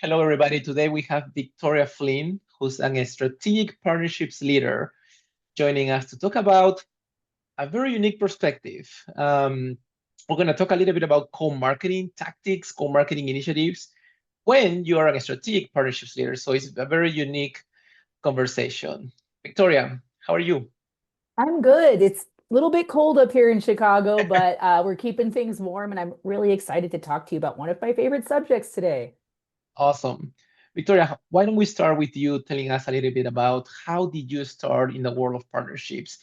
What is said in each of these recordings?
Hello, everybody. Today we have Victoria Flynn, who's a strategic partnerships leader, joining us to talk about a very unique perspective. We're going to talk a little bit about co-marketing tactics, co-marketing initiatives when you are a strategic partnerships leader. So it's a very unique conversation. Victoria, how are you? I'm good. It's a little bit cold up here in Chicago, but we're keeping things warm, and I'm really excited to talk to you about one of my favorite subjects today. Awesome. Victoria, why don't we start with you telling us a little bit about how did you start in the world of partnerships?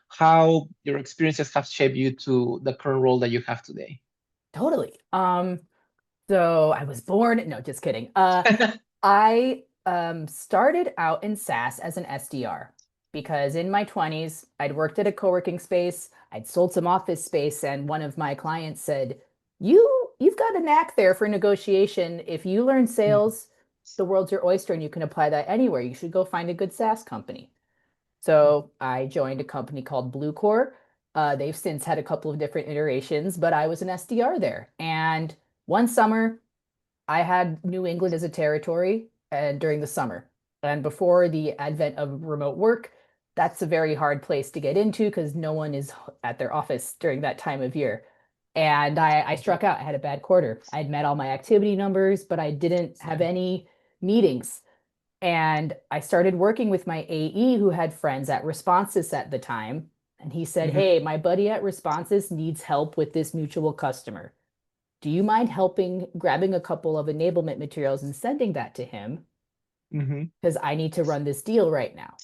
How your experiences have shaped you to the current role that you have today? Totally. So I was born, no, just kidding. I started out in SaaS as an SDR because in my 20s, I'd worked at a co-working space, I'd sold some office space, and one of my clients said, you've got a knack there for negotiation. If you learn sales, the world's your oyster and you can apply that anywhere. You should go find a good SaaS company. So I joined a company called Bluecore. They've since had a couple of different iterations, but I was an SDR there. And one summer, I had New England as a territory and during the summer. And before the advent of remote work, that's a very hard place to get into because no one is at their office during that time of year. And I struck out. I had a bad quarter. I had met all my activity numbers, but I didn't have any meetings. And I started working with my AE who had friends at Responsis at the time. And he said, Mhm, hey, my buddy at Responsis needs help with this mutual customer. Do you mind helping grabbing a couple of enablement materials and sending that to him? mhm. Because I need to run this deal right now.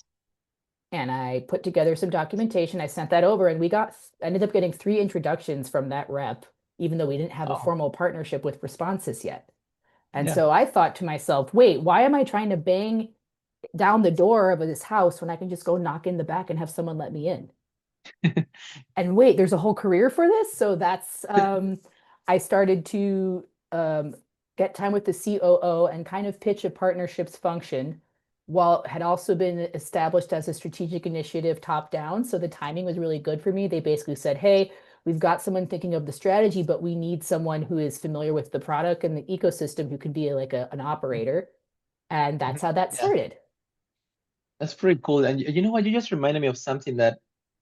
And I put together some documentation. I sent that over, and we got ended up getting 3 introductions from that rep, even though we didn't have a Oh, formal partnership with Responsis yet. And yeah. so I thought to myself, wait, why am I trying to bang down the door of this house when I can just go knock in the back and have someone let me in? And wait, there's a whole career for this. So that's I started to get time with the COO and kind of pitch a partnerships function while it had also been established as a strategic initiative top down. So the timing was really good for me. They basically said, hey, we've got someone thinking of the strategy, but we need someone who is familiar with the product and the ecosystem who can be like an operator. And Mhm. that's how that Yeah, started. that's pretty cool. And you know what? You just reminded me of something that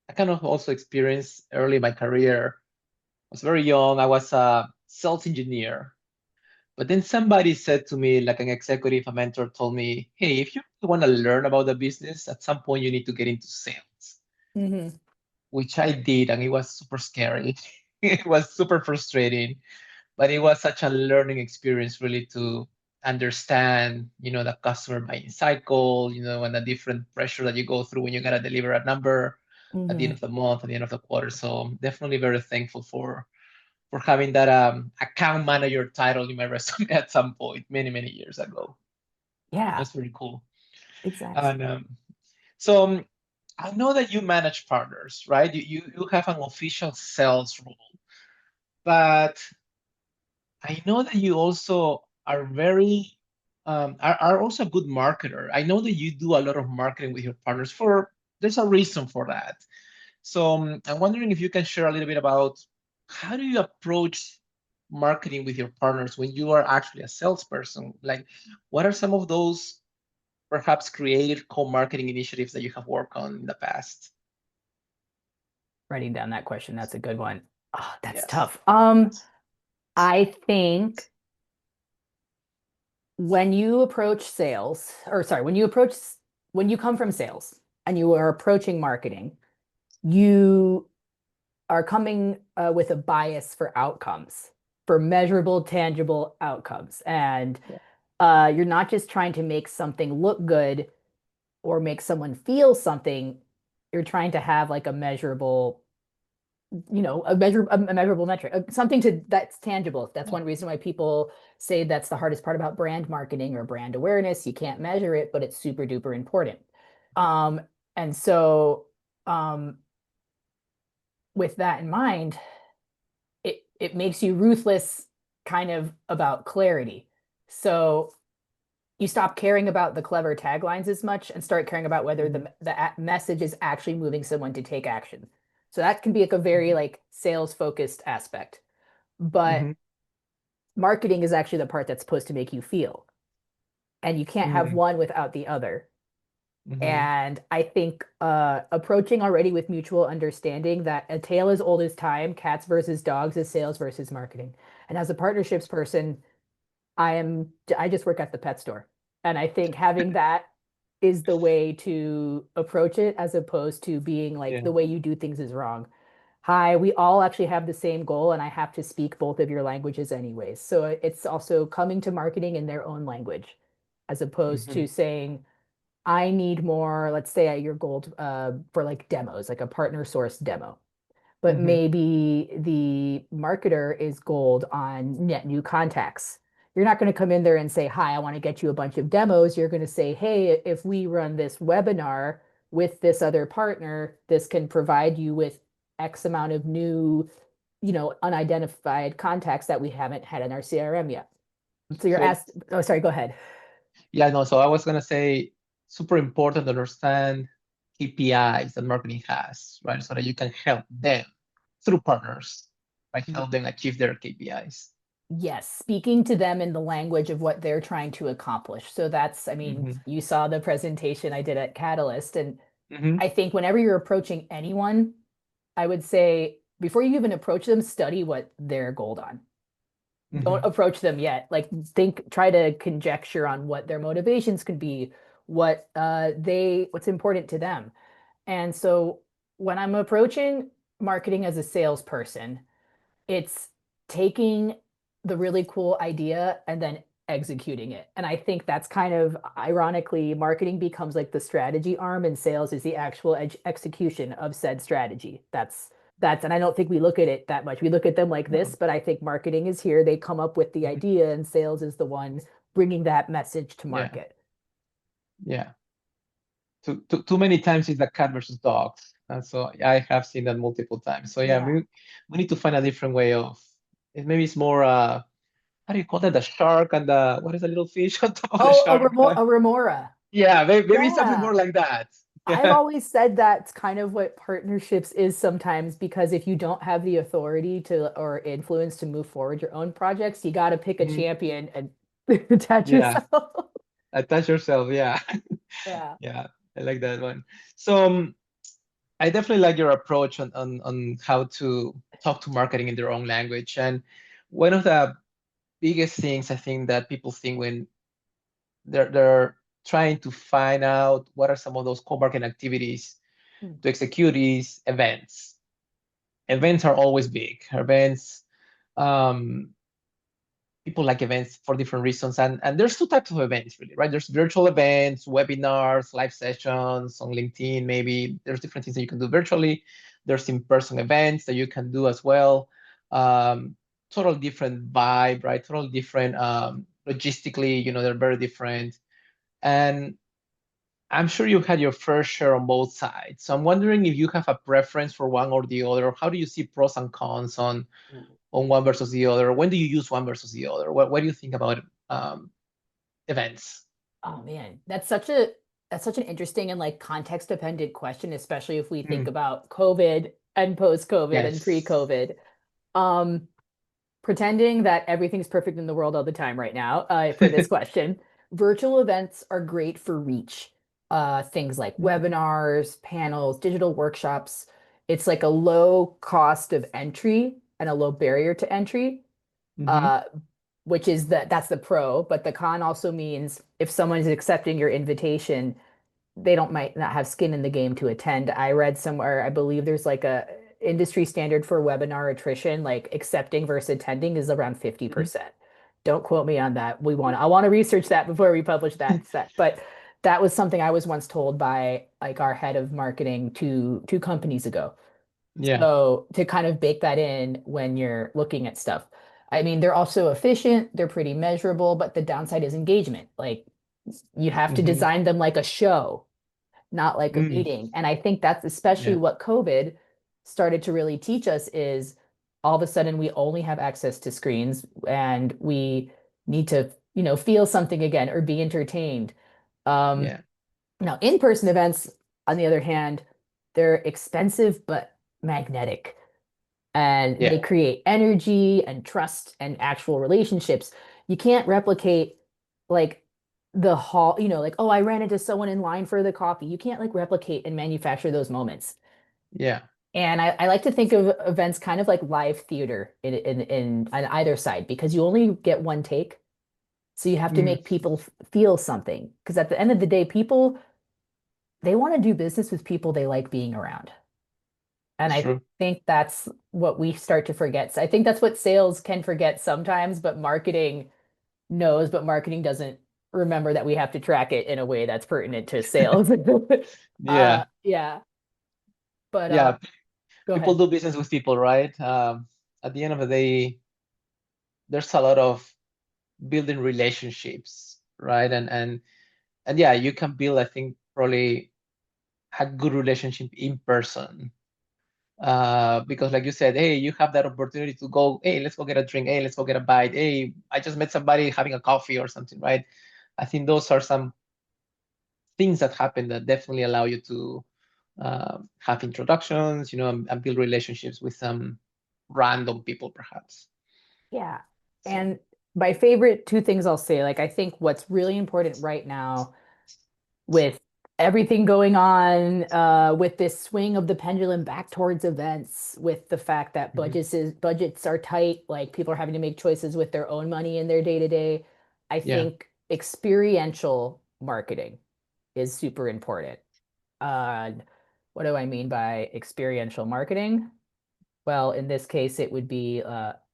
I kind of also experienced early in my career. I was very young. I was a sales engineer. But then somebody said to me, like an executive, a mentor told me, hey, if you really want to learn about the business, at some point you need to get into sales, Mm-hmm. which I did. And it was super scary. It was super frustrating, but it was such a learning experience really to understand, the customer buying cycle, and the different pressure that you go through when you got to deliver a number at the end Mm-hmm. of the month, at the end of the quarter. So definitely very thankful for having that account manager title in my resume at some point many years ago. Yeah, That's pretty cool. exactly. And so I know that you manage partners, right? You have an official sales role, but I know that you also are very are also a good marketer. I know that you do a lot of marketing with your partners for there's a reason for that. So I'm wondering if you can share a little bit about how do you approach marketing with your partners when you are actually a salesperson? Like, what are some of those perhaps creative co-marketing initiatives that you have worked on in the past? Writing down that question, that's a good one. Oh, that's Yes. tough. I think when you approach sales, or sorry, when you come from sales and you are approaching marketing, you are coming with a bias for outcomes, for measurable, tangible outcomes. And Yeah. you're not just trying to make something look good or make someone feel something, you're trying to have like a measurable a measurable metric, something to that's tangible. That's Yeah. one reason why people say that's the hardest part about brand marketing or brand awareness. You can't measure it, but it's super duper important. Um, and so um, with that in mind, it makes you ruthless kind of about clarity. So you stop caring about the clever taglines as much and start caring about whether Mhm, the message is actually moving someone to take action. So that can be like a very mhm, like sales focused aspect. But mhm. marketing is actually the part that's supposed to make you feel. and you can't have Mm, one without the other. mm-hmm, And I think approaching already with mutual understanding that a tale as old as time, cats versus dogs is sales versus marketing. And as a partnerships person, I just work at the pet store. And I think having that is the way to approach it as opposed to being like yeah. the way you do things is wrong. Hi, we all actually have the same goal, and I have to speak both of your languages anyways. So it's also coming to marketing in their own language, as opposed Mm-hmm, to saying, I need more, let's say at your goal for like demos, like a partner source demo. But mm-hmm. maybe the marketer is gold on net new contacts. You're not going to come in there and say, hi, I want to get you a bunch of demos. You're going to say, hey, if we run this webinar with this other partner, this can provide you with X amount of new, unidentified contacts that we haven't had in our CRM yet. So you're So asked, oh, sorry, go ahead. yeah, no, so I was gonna say super important to understand KPIs that marketing has, right? So that you can help them through partners, right? Help them achieve their KPIs. Yes, speaking to them in the language of what they're trying to accomplish. So that's, I mean, Mm-hmm, you saw the presentation I did at Catalyst, and mm-hmm, I think whenever you're approaching anyone, I would say before you even approach them, study what they're gold on. Don't mm-hmm. approach them yet. Like try to conjecture on what their motivations could be, what's important to them. And so when I'm approaching marketing as a salesperson, it's taking the really cool idea and then executing it. And I think that's kind of ironically, marketing becomes like the strategy arm and sales is the actual execution of said strategy. And I don't think we look at it that much. We look at them like No, this, but I think marketing is here. They come up with the mhm. idea and sales is the one bringing that message to Yeah, market. yeah. Too many times it's the cat versus dogs. And so I have seen that multiple times. So yeah, Yeah. we need to find a different way of maybe it's more how do you call that? The shark and the what is the little fish on top of the Oh, shark? a remora. Yeah, maybe something Yeah. more like that. I've Yeah. always said that's kind of what partnerships is sometimes because if you don't have the authority to or influence to move forward your own projects, you got to pick a Mhm. champion and attach Yeah. yourself. Attach yourself. Yeah. Yeah. Yeah. I like that one. So I definitely like your approach on how to talk to marketing in their own language. And one of the biggest things I think that people think when they're trying to find out what are some of those co-marketing activities Hmm. to execute is events. Events are always big. Events, um, people like events for different reasons, and there's two types of events really, right? There's virtual events, webinars, live sessions on LinkedIn. Maybe there's different things that you can do virtually. There's in-person events that you can do as well. um, Total different vibe, right? Total different, logistically, they're very different. And I'm sure you've had your fair share on both sides. So I'm wondering if you have a preference for one or the other. How do you see pros and cons on one versus the other? When do you use one versus the other? What do you think about um, events? Oh man, that's such an interesting and like context dependent question, especially if we think Mm, about COVID and post-COVID and yes. pre-COVID. Um, Pretending that everything's perfect in the world all the time right now for this question. Virtual events are great for reach. Things like webinars, panels, digital workshops. It's like a low cost of entry and a low barrier to entry, Mm-hmm. uh, which is that's the pro. But the con also means if someone is accepting your invitation, they don't might not have skin in the game to attend. I read somewhere, I believe there's like a industry standard for webinar attrition, like accepting versus attending is around Mm-hmm. 50%. Don't quote me on that. I want to research that before we publish that set. But that was something I was once told by like our head of marketing two companies ago. Yeah. So to kind of bake that in when you're looking at stuff. I mean, they're also efficient, they're pretty measurable, but the downside is engagement. Like you have to Mm-hmm. design them like a show, not like a Mm, meeting. And I think that's especially yeah. what COVID started to really teach us is all of a sudden we only have access to screens and we need to, feel something again or be entertained. Um, Yeah. Now, in-person events, on the other hand, they're expensive but magnetic and they Yeah. create energy and trust and actual relationships. You can't replicate like the hall, like, oh, I ran into someone in line for the coffee. You can't like replicate and manufacture those moments. Yeah. And I like to think of events kind of like live theater in on either side because you only get one take. So you have to Mm, make people feel something. Because at the end of the day, people, they want to do business with people they like being around. And that's I true. think that's what we start to forget. So I think that's what sales can forget sometimes, but marketing knows, but marketing doesn't remember that we have to track it in a way that's pertinent to sales. Yeah. Yeah, but Yeah. go People ahead. do business with people, right? At the end of the day, there's a lot of building relationships, right? And yeah, you can build, I think, probably a good relationship in person. Because like you said, hey, you have that opportunity to go, hey, let's go get a drink, hey, let's go get a bite, hey, I just met somebody having a coffee or something, right? I think those are some things that happen that definitely allow you to have introductions, and build relationships with some random people, perhaps. Yeah. So, And my favorite two things I'll say, like I think what's really important right now with everything going on, with this swing of the pendulum back towards events, with the fact that mhm, budgets are tight, like people are having to make choices with their own money in their day to day. I yeah. think experiential marketing is super important. Uh, what do I mean by experiential marketing? Well, in this case, it would be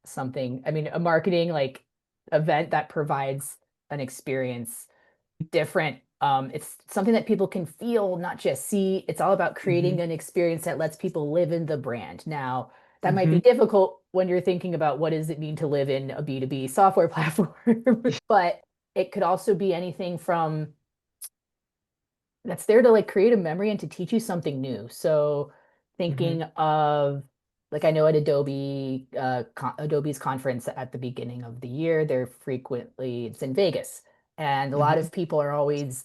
something, I mean, a marketing like event that provides an experience different. It's something that people can feel, not just see. It's all about Hmm. creating an experience that lets people live in the brand. Now, that might be Hmm. difficult when you're thinking about what does it mean to live in a B2B software platform, but it could also be anything from that's there to like create a memory and to teach you something new. So Hmm. thinking of like I know at Adobe's conference at the beginning of the year, they're frequently it's in Vegas, and a lot Hmm. of people are always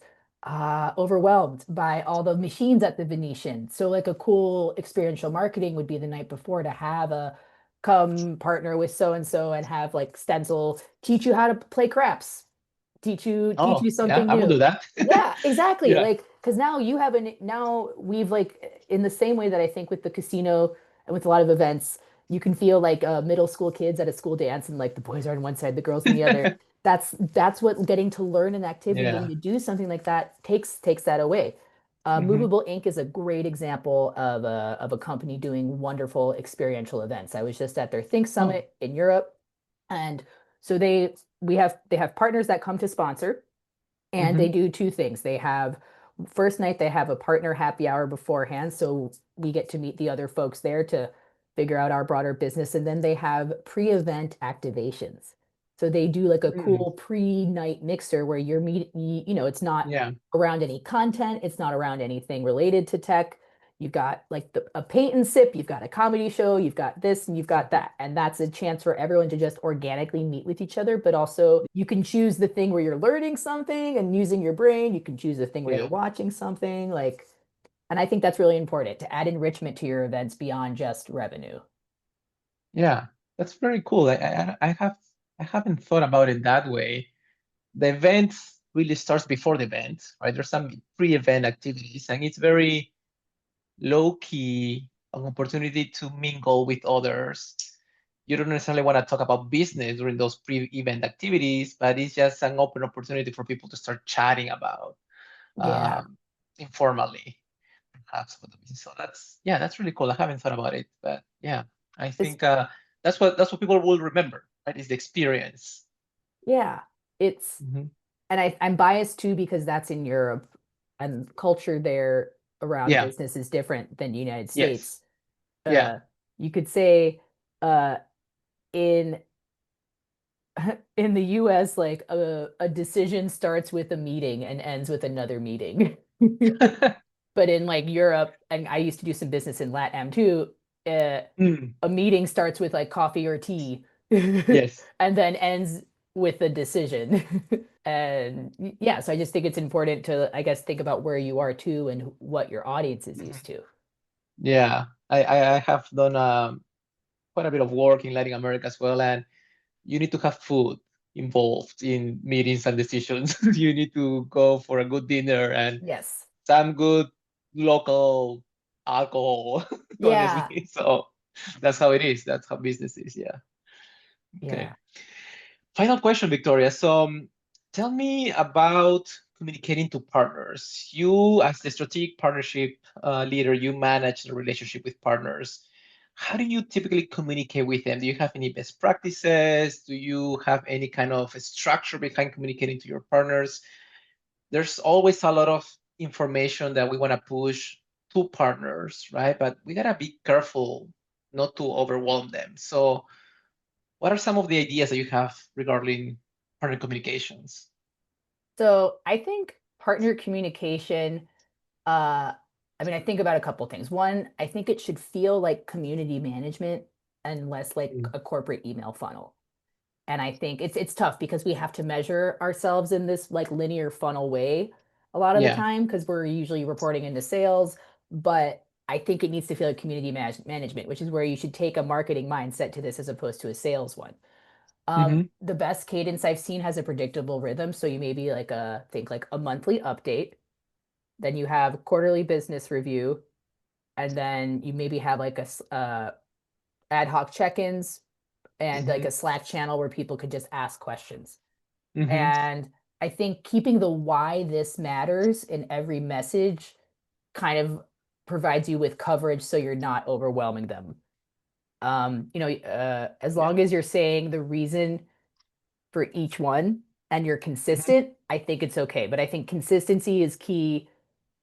overwhelmed by all the machines at the Venetian. So like a cool experiential marketing would be the night before to have a come partner with so and so and have like stencil teach you how to play craps teach Oh, you yeah, something I will do new. that. Yeah, exactly. Yeah. Like, because now you have an now we've like in the same way that I think with the casino and with a lot of events, you can feel like middle school kids at a school dance and like the boys are on one side, the girls on the other. That's what getting to learn an activity, getting Yeah. to do something like that takes that away. Hmm. Movable Ink is a great example of a company doing wonderful experiential events. I was just at their Think Oh. Summit in Europe, and so they have partners that come to sponsor, and they Hmm. do two things. They have first night they have a partner happy hour beforehand, so we get to meet the other folks there to figure out our broader business, and then they have pre-event activations. So they do like a Mm. cool pre-night mixer where you're meeting, it's not Yeah. around any content, it's not around anything related to tech. You've got like a paint and sip, you've got a comedy show, you've got this and you've got Mhm. that. And that's a chance for everyone to just organically meet with each other. But also, you can choose the thing where you're learning something and using your brain. You can choose the thing where you're Yeah. watching something. Like, and I think that's really important to add enrichment to your events beyond just revenue. Yeah. That's very cool. I haven't thought about it that way. The event really starts before the event, right? There's some pre-event activities, and it's very low key, an opportunity to mingle with others. You don't necessarily want to talk about business during those pre-event activities, but it's just an open opportunity for people to start chatting about Yeah. informally, perhaps about the business. So that's really cool. I haven't thought about it, but yeah, I It's, think that's what people will remember, right? Is the experience. yeah. It's, Hmm. and I'm biased too because that's in Europe and culture there around Yeah. business is different than the United Yes. States. Yeah. You could say uh, in in the US, like a decision starts with a meeting and ends with another meeting. But in like Europe, and I used to do some business in LATAM too, uh, Mm. a meeting starts with like coffee or tea Yes. and then ends with a decision. And yeah, so I just think it's important to, I guess, think about where you are too and what your audience is Mhm. used to. Yeah. I have done quite a bit of work in Latin America as well, and you need to have food. involved in meetings and decisions. You need to go for a good dinner and Yes. some good local alcohol, Yeah. honestly. So that's how it is. That's how business is. Yeah. Okay. Yeah. Final question, Victoria. So tell me about communicating to partners. You, as the strategic partnership leader, you manage the relationship with partners. How do you typically communicate with them? Do you have any best practices? Do you have any kind of a structure behind communicating to your partners? There's always a lot of information that we want to push to partners, right? But we gotta be careful not to overwhelm them. So what are some of the ideas that you have regarding partner communications? So I think partner communication, uh, I mean, I think about a couple things. One, I think it should feel like community management and less like Mm. a corporate email funnel. And I think it's tough because we have to measure ourselves in this like linear funnel way a lot of the Yeah. time because we're usually reporting into sales. But I think it needs to feel like community management, which is where you should take a marketing mindset to this as opposed to a sales one. Hmm. The best cadence I've seen has a predictable rhythm. So you maybe like think like a monthly update, then you have quarterly business review, and then you maybe have like ad hoc check-ins and like Hmm. a Slack channel where people could just ask questions. Hmm. And I think keeping the why this matters in every message kind of provides you with coverage so you're not overwhelming them. As Yeah. long as you're saying the reason for each one and you're Hmm. consistent, I think it's okay. But I think consistency is key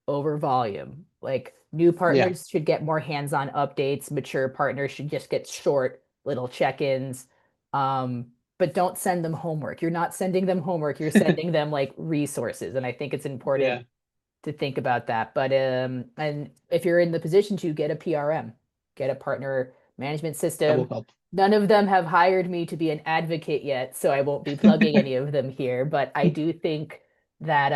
over volume. Like new Yeah. partners should get more hands-on updates. Mature partners should just get short little check-ins. But don't send them homework. You're not sending them homework. You're sending them like resources. And I think it's important Yeah. to think about that. But and if you're in the position to get a PRM, get a partner management That will system. help. None of them have hired me to be an advocate yet, so I won't be plugging any of them here. But I do think that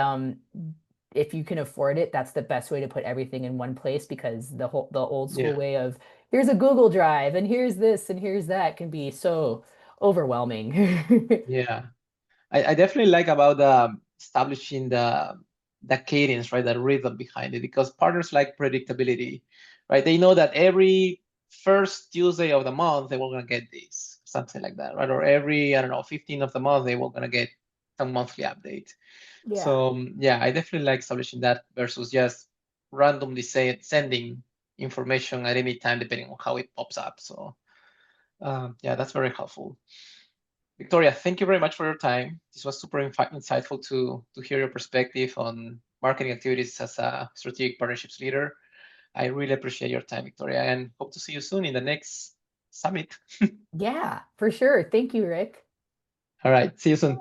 if you can afford it, that's the best way to put everything in one place because the old school Yeah. way of here's a Google Drive and here's this and here's that can be so overwhelming. Yeah. I definitely like about establishing the cadence, right? The rhythm behind it, because partners like predictability, right? They know that every first Tuesday of the month they will gonna get this, something like that, right? Or every, I don't know, 15th of the month they will gonna get some monthly update. Yeah. So yeah, I definitely like establishing that versus just randomly sending information at any time depending on how it pops up. So yeah, that's very helpful. Victoria, thank you very much for your time. This was super insightful to hear your perspective on marketing activities as a strategic partnerships leader. I really appreciate your time, Victoria, and hope to see you soon in the next summit. Yeah, for sure. Thank you, Rick. All right, see you soon.